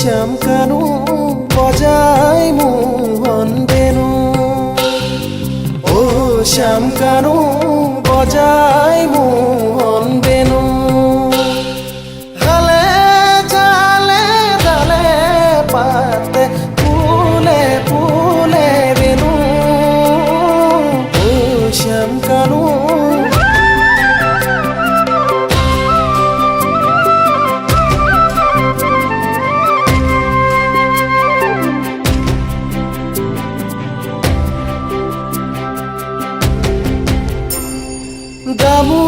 শ্যাম কানু বজাই মোহন বেনু ও শ্যাম কানু বজাই মোহন বেনু হালে জালে ডালে পাতে ফুলে ফুলে বেনু ও শ্যাম কানু দামু